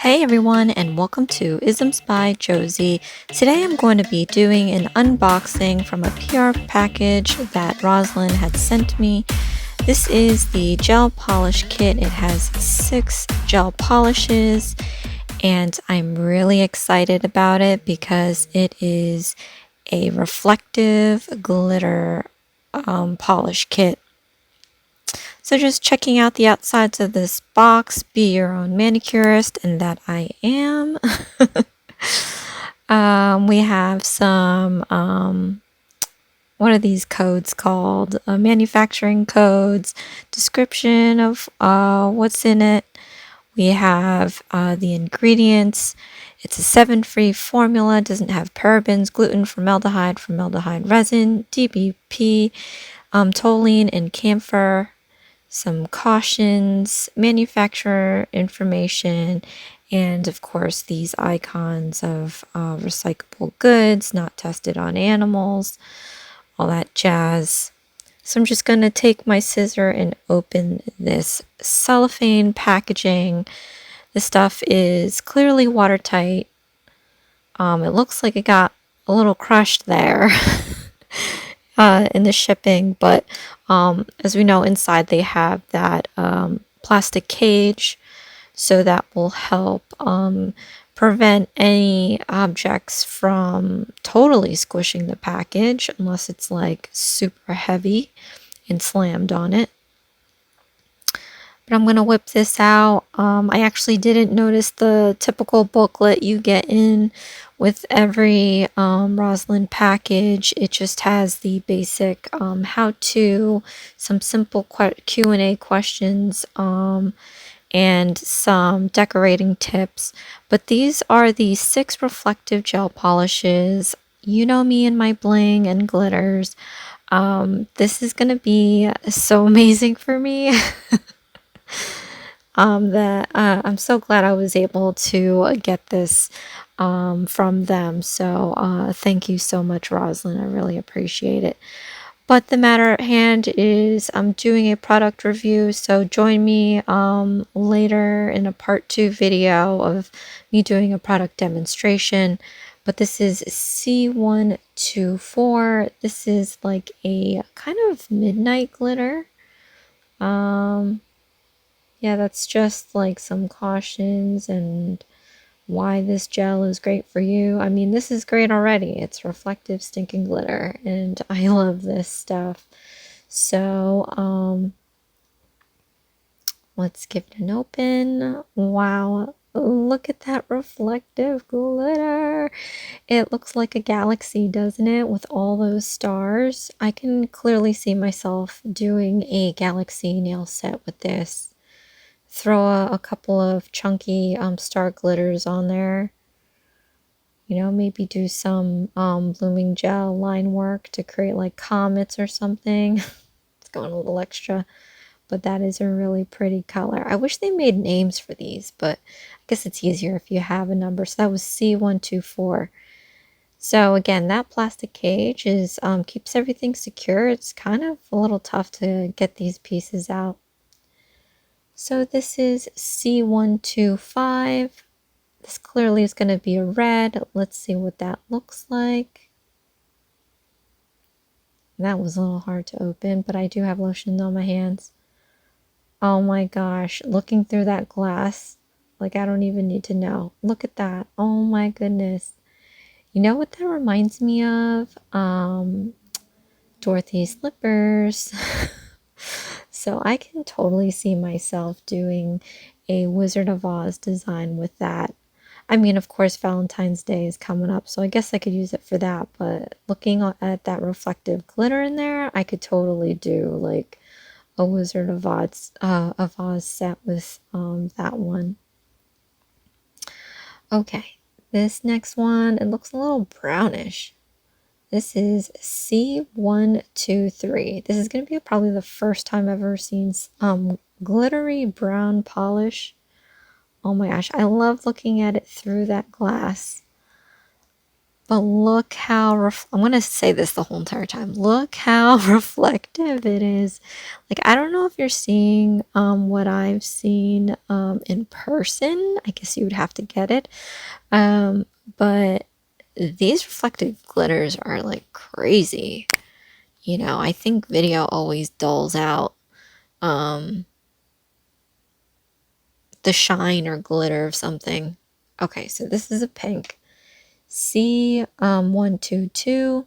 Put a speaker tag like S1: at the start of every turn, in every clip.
S1: Hey everyone, and welcome to Isms by Josie. Today I'm going to be doing an unboxing from a PR package that Rosalind had sent me. This is the gel polish kit. It has 6 gel polishes, and I'm really excited about it because it is a reflective glitter polish kit. So just checking out the outsides of this box, be your own manicurist, and that I am. We have some, what are these codes called? Manufacturing codes, description of what's in it. We have the ingredients. It's a 7-free formula, doesn't have parabens, gluten, formaldehyde resin, DBP, toluene, and camphor. Some cautions, manufacturer information, and of course these icons of recyclable goods, not tested on animals, all that jazz. So I'm just going to take my scissor and open this cellophane packaging. The stuff is clearly watertight. It looks like it got a little crushed there. In the shipping, but as we know, inside they have that plastic cage, so that will help prevent any objects from totally squishing the package unless it's like super heavy and slammed on it. But I'm going to whip this out. I actually didn't notice the typical booklet you get in with every Rosalind package. It just has the basic how-to, some simple Q&A questions, and some decorating tips. But these are the 6 reflective gel polishes. You know me and my bling and glitters. This is going to be so amazing for me. I'm so glad I was able to get this from them. So thank you so much, Rosalind. I really appreciate it. But the matter at hand is I'm doing a product review, so join me later in a part 2 video of me doing a product demonstration. But this is C124. This is like a kind of midnight glitter. Yeah, that's just like some cautions and why this gel is great for you. I mean, this is great already. It's reflective stinking glitter, and I love this stuff. So, let's give it an open. Wow, look at that reflective glitter. It looks like a galaxy, doesn't it, with all those stars? I can clearly see myself doing a galaxy nail set with this. Throw a couple of chunky star glitters on there. You know, maybe do some blooming gel line work to create like comets or something. It's going a little extra, but that is a really pretty color. I wish they made names for these, but I guess it's easier if you have a number. So that was C124. So again, that plastic cage is keeps everything secure. It's kind of a little tough to get these pieces out. So this is C125. This clearly is going to be a red. Let's see what that looks like. That was a little hard to open, but I do have lotion on my hands. Oh my gosh, looking through that glass, like I don't even need to know. Look at that. Oh my goodness. You know what that reminds me of? Dorothy's slippers. So I can totally see myself doing a Wizard of Oz design with that. I mean, of course, Valentine's Day is coming up, so I guess I could use it for that. But looking at that reflective glitter in there, I could totally do like a Wizard of Oz set with that one. Okay, this next one, it looks a little brownish. This is C123. This is going to be probably the first time I've ever seen glittery brown polish. Oh my gosh, I love looking at it through that glass. But look how, I'm going to say this the whole entire time. Look how reflective it is. Like, I don't know if you're seeing what I've seen in person. I guess you would have to get it. But these reflective glitters are like crazy. You know, I think video always dulls out the shine or glitter of something. Okay, so this is a pink. C122.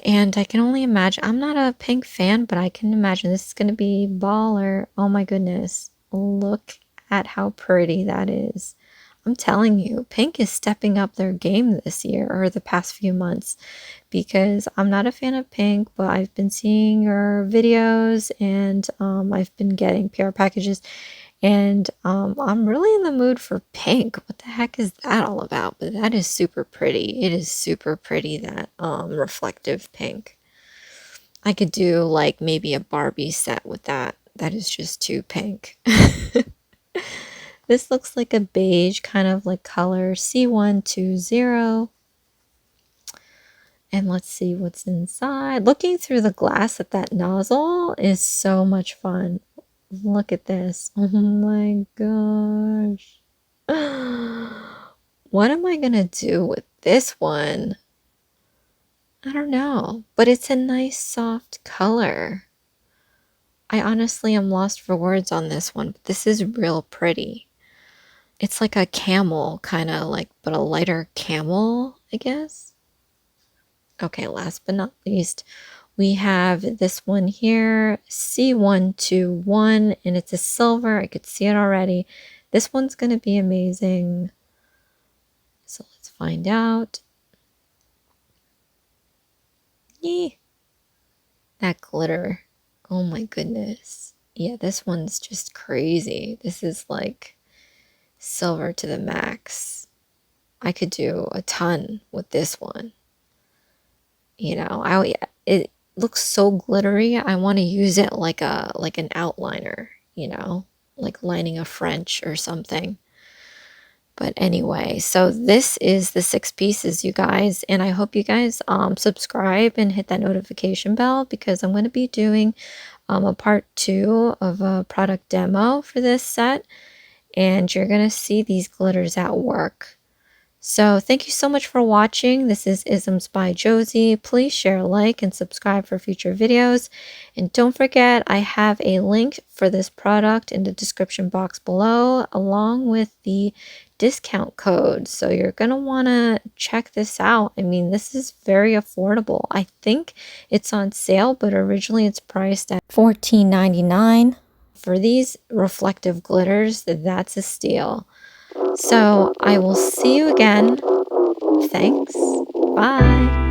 S1: And I can only imagine, I'm not a pink fan, but I can imagine this is going to be baller. Oh my goodness. Look at how pretty that is. I'm telling you, pink is stepping up their game this year or the past few months because I'm not a fan of pink, but I've been seeing your videos and I've been getting PR packages and I'm really in the mood for pink. What the heck is that all about? But that is super pretty. It is super pretty, that reflective pink. I could do like maybe a Barbie set with that. That is just too pink. This looks like a beige kind of like color, C120. And let's see what's inside. Looking through the glass at that nozzle is so much fun. Look at this. Oh my gosh. What am I gonna do with this one? I don't know, but it's a nice soft color. I honestly am lost for words on this one, but this is real pretty. It's like a camel, kind of like, but a lighter camel, I guess. Okay, last but not least, we have this one here, C121, and it's a silver. I could see it already. This one's going to be amazing. So let's find out. Yee. That glitter. Oh my goodness. Yeah, this one's just crazy. This is like silver to the max. I could do a ton with this one. You know, it looks so glittery. I want to use it like an outliner, you know, like lining a French or something. But anyway, so this is the 6 pieces, you guys, and I hope you guys subscribe and hit that notification bell because I'm going to be doing a part 2 of a product demo for this set, and you're going to see these glitters at work. So thank you so much for watching. This is Isms by Josie. Please share, like, and subscribe for future videos. And don't forget, I have a link for this product in the description box below, along with the discount code. So you're going to want to check this out. I mean, this is very affordable. I think it's on sale, but originally it's priced at $14.99. For these reflective glitters, that's a steal. So I will see you again. Thanks. Bye.